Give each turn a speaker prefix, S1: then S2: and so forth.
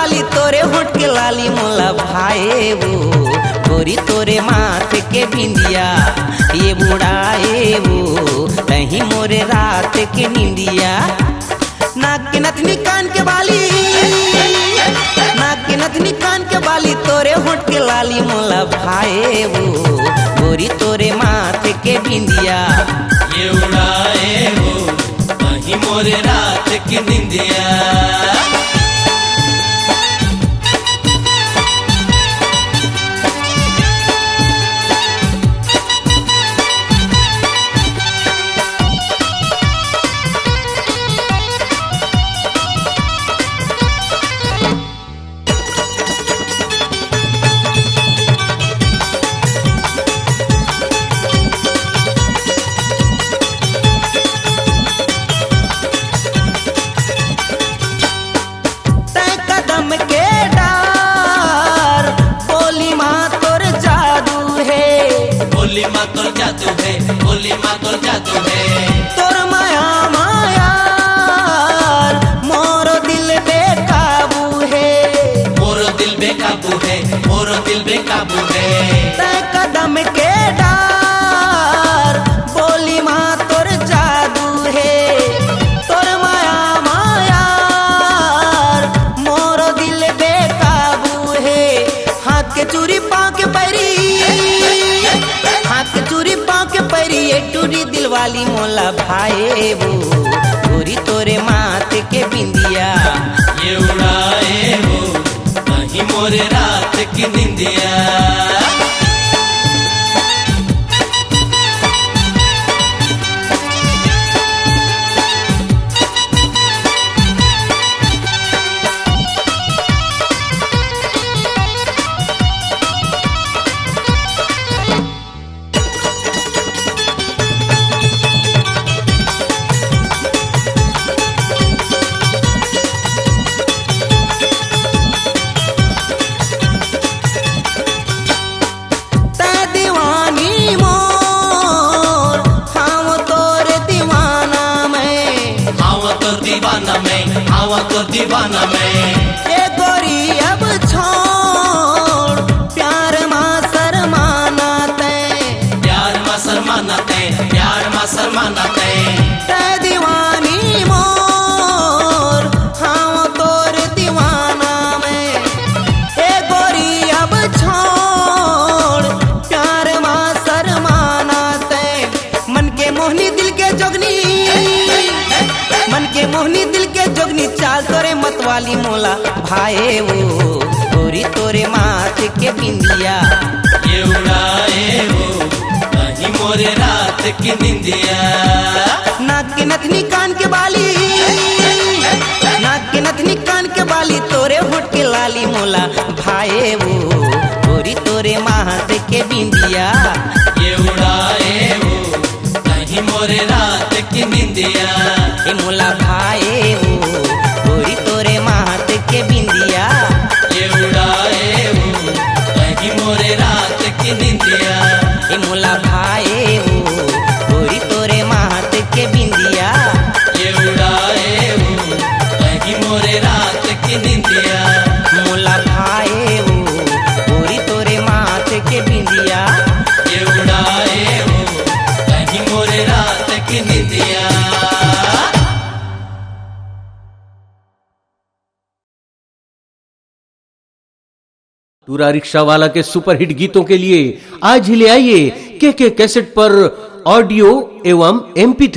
S1: बाली तोरे होठ के लाली मोला भाए वो गोरी तोरे माथे के बिंदिया ये बुढ़ाए वो नहीं मोरे रात के निंदिया। नाक के नथनी कान के बाली नाक के नथनी कान के बाली तोरे होठ के लाली मोला भाए वो गोरी तोरे माथे के बिंदिया
S2: ये उड़ाए वो नहीं मोरे रात की निंदिया। बोली माँ तोर जादू है, बोली माँ तोर जादू है।
S1: तोर माया माया मोरो दिल बेकाबू है,
S2: मोरो दिल बेकाबू है, मोरो दिल बेकाबू है।
S1: तै कदम के डार बोली माँ तोर जादू है। तोर माया माया मोरो दिल बेकाबू है। हाथ के चूरी पाँव के पैरी चूरी पाँव के पैरी ये टूरी दिल वाली मोला भाए वो गोरी तोरे माथे के बिंदिया
S2: ये उड़ाए वो नहीं मोरे रात की निंदिया। तो दीवाना मैं
S1: ए गोरी अब छोड़ प्यार माँ शर्माना तै
S2: प्यार माँ शर्माना तै प्यार माँ शर्माना तै
S1: दीवानी मोर हाँ तोर दीवाना मैं ए गोरी अब छोड़ प्यार माँ शर्माना तै मन के मोहनी दिल के जोगनी मन के मोहनी दिल के जोगनी चाल तोरे मतवाली मोला भाए वो गोरी तोरे माथे के बिंदिया
S2: ये उड़ाए वो नहीं मोरे रात की निंदिया।
S1: नाक के नथनी कान के बाली नाक के नथनी कान के बाली तोरे होठ के लाली मोला भाए वो गोरी तोरे माथे के बिंदिया
S2: ये उड़ाए वो नहीं मोरे रात की निंदिया।
S1: ए मोला भाए वो गोरी तोरे माथे के बिंदिया
S2: ये उड़ाए वो नहीं मोरे रात की निंदिया।
S1: ए मोला भाए वो गोरी तोरे माथे के बिंदिया
S2: ये उड़ाए वो नहीं मोरे रात की निंदिया।
S1: मोला भाए वो गोरी तोरे माथे के बिंदिया
S2: ये उड़ाए वो नहीं मोरे रात की निंदिया।
S3: टूरा रिक्शा वाला के सुपरहिट गीतों के लिए आज ही ले आइए के कैसेट पर ऑडियो एवं MP3